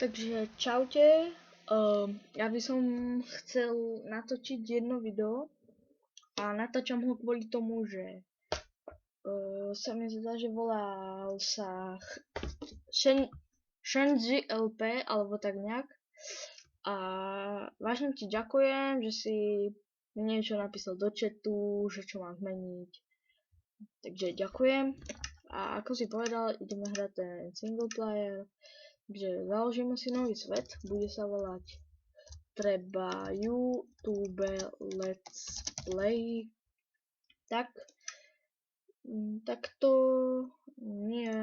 Takže čaute, ja by som chcel natočiť jedno video a natáčam ho kvôli tomu, že sa mi zdá, že volal sa Shenzi LP alebo tak nejak a vážne ti ďakujem, že si mi niečo napísal do chatu, že čo mám zmeniť, takže ďakujem. A ako si povedal, ideme hrať ten single player. Takže založíme si nový svet, bude sa volať treba YouTube Let's Play. Takto nie,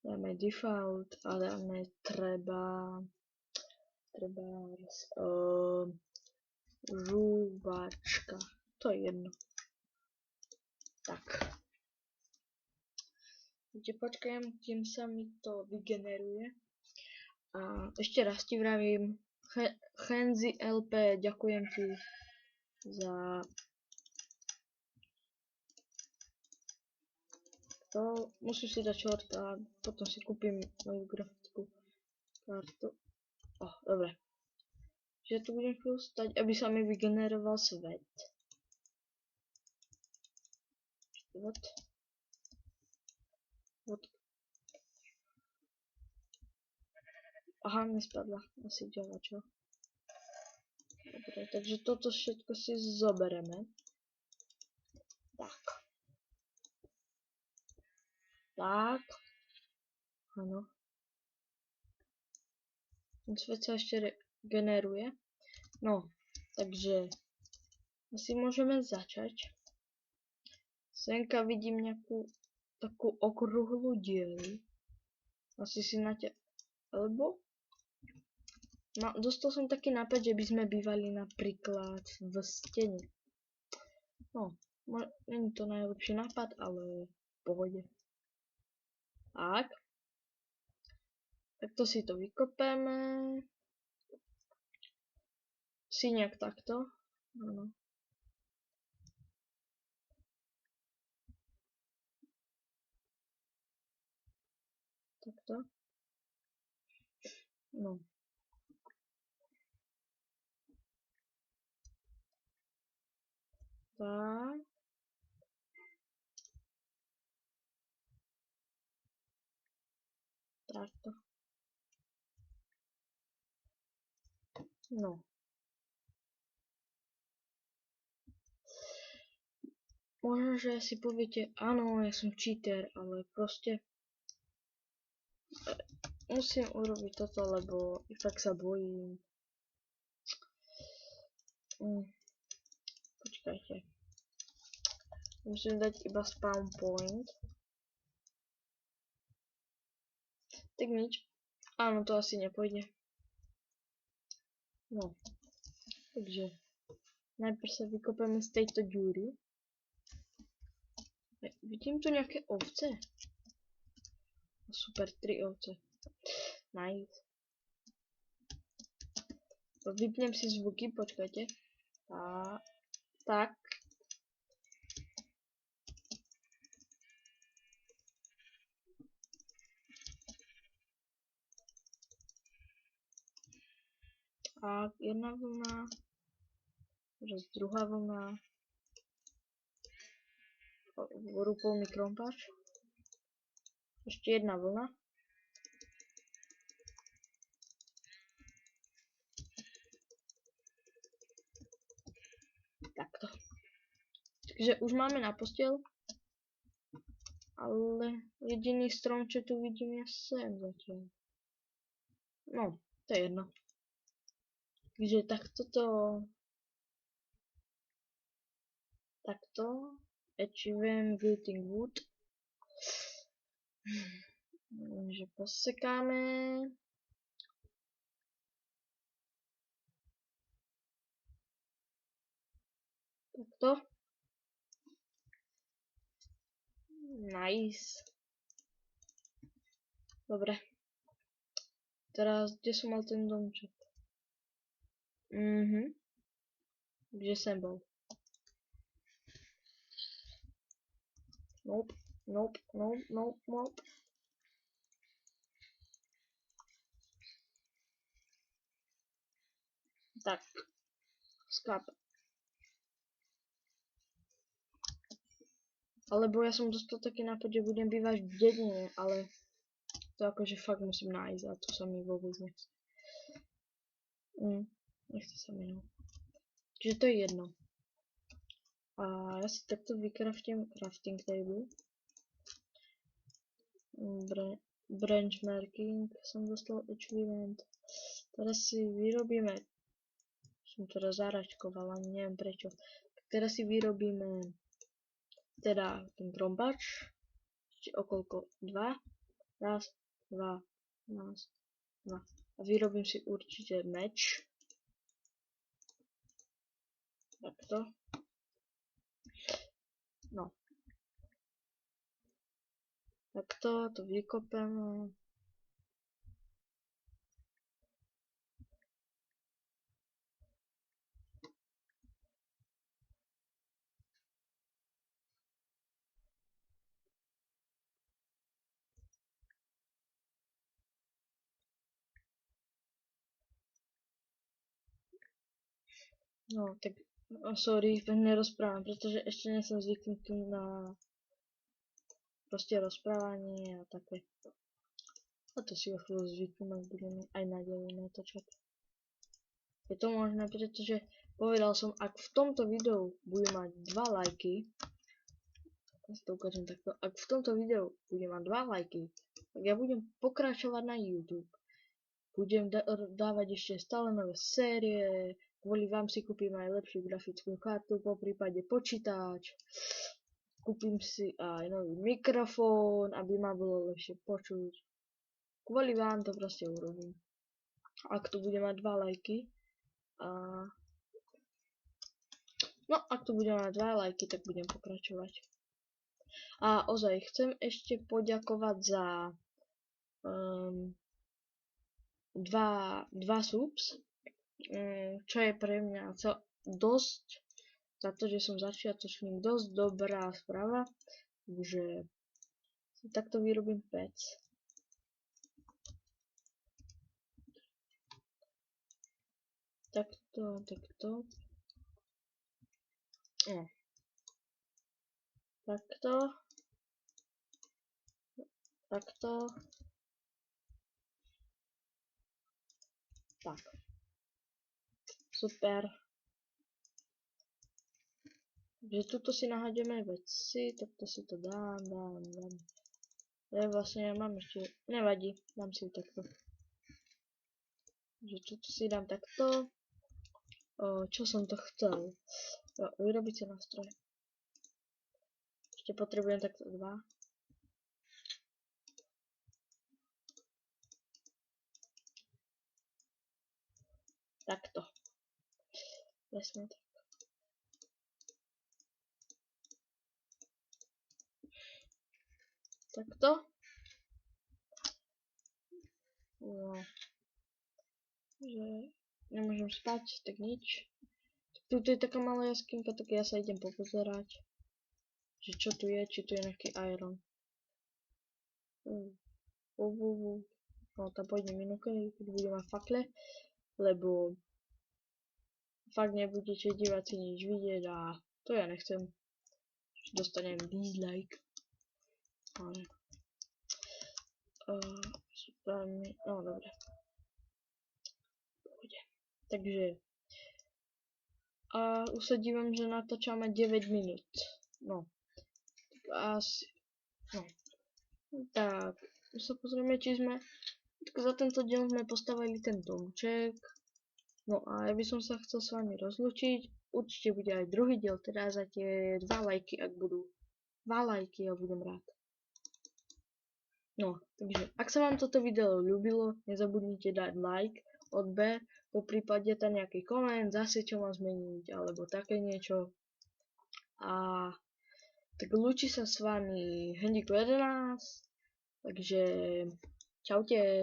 dáme default a dáme treba žuvačka, to je jedno. Tak. Takže počkajem, kým sa mi to vygeneruje. A ešte raz ti vravím, Henzi LP, ďakujem ti za to. Musím si dať short a potom si kúpim moju grafickú kartu. Dobre. Že tu budem chvíľu stať, aby sa mi vygeneroval svet. What? Aha, nespadla asi Java, čo? Dobre, takže toto všetko si zoberieme. Tak. Áno. Ten svet sa ešte generuje. No, takže asi môžeme začať. Senka vidím nejakú takú okrúhlu dieru. Asi si na te... Alebo? No, dostal som taký nápad, že by sme bývali napríklad v stene. No, není to najlepší nápad, ale v pohode. Tak. Takto si to vykopeme. Si nejak takto. Áno. Takto. No. Tak. Takto. No. Možno, že si poviete, áno, ja som cheater, ale proste musím urobiť toto, lebo fakt sa bojím. Počkajte. Musím dať iba spawn point. Tak nič. Áno, to asi nepôjde. No. Takže najprv sa vykopeme z tejto džúry. Vidím tu nejaké ovce. Super, 3 ovce. Nice. Vypnem si zvuky, počkajte. Tak. A jedna vlna. Teraz druhá vlna. Rúpol mi krompáč. Ešte jedna vlna. Takto. Takže už máme na posteľ. Ale jediný strom, čo tu vidím, je sem zatiaľ. No, to je jedno. Takže takto to... Takto. Achievement Wilting Wood. Takže posekáme. Takto. Nice. Dobre. Teraz, kde som mal ten domček? Kde sem bol? Nope. Tak, sklap. Alebo ja som dostal taký nápad, že budem bývať v dedine, ale to akože fakt musím nájsť a to sa mi vôbec nechce. Nechce sa mi, no. Čiže to je jedno. A ja si takto vykraftím crafting table. Benchmarking som dostal achievement. Teraz si vyrobíme, som teraz zaračkovala, neviem prečo. Teraz si vyrobíme teda ten trombač, okolko 2, raz, 2, raz, 2. A vyrobím si určite meč. Takto. No. Takto to vykopeme. No, tak sorry, nerozprávam, pretože ešte nie som zvyknutý na proste rozprávanie a také. A to si o chvíľu zvyknem, ak budeme aj naďalej natáčať. Je to možné, pretože povedal som, ak v tomto videu bude mať 2 lajky, ja si to ukážem takto, ak v tomto videu bude mať 2 lajky, tak ja budem pokračovať na YouTube. Budem dávať ešte stále nové série, kvôli vám si kúpim aj lepšiu grafickú kartu, po prípade počítač. Kúpim si aj nový mikrofón, aby ma bolo lepšie počuť. Kvôli vám to proste urobím. Ak tu bude mať 2 lajky, no ak tu bude mať 2 lajky, tak budem pokračovať. A ozaj chcem ešte poďakovať za 2 subs, čo je pre mňa dosť, za to, že som začiatočník, dosť dobrá správa, že takto vyrobím pec. Takto. Takto. Tak. Super. Takže tuto si naháďame veci, takto si to dám. Ja vlastne mám ešte, nevadí, dám si ju takto. Takže tuto si dám takto. Čo som to chcel? Vyrobiť si nástroj. Ešte potrebujem takto 2. Takto. Presne tak. Takto. No. Že nemôžem spať, tak nič. Tuto je taká malá jaskinka, tak ja sa idem popozerať. Že čo tu je, či tu je nejaký iron. No tam pôjdem inokedy, keď budem mať fakle, lebo fakt nebudete diváci nič vidieť a to ja nechcem. Dostanem dislike. Ale no dobre. Takže už sa dívam, že natáčame 9 minút. No. Asi. No. Tak. Už sa pozrieme, či sme. Tak za tento deň sme postavili ten domček. No a ja by som sa chcel s vami rozlúčiť. Určite bude aj druhý diel, teda za tie 2 lajky, ak budú. 2 lajky, ja budem rád. No, takže ak sa vám toto video ľúbilo, nezabudnite dať like, odber, po prípade tam nejaký koment, zase čo mám zmeniť, alebo také niečo. A tak lúči sa s vami Hendiku 11, takže čaute.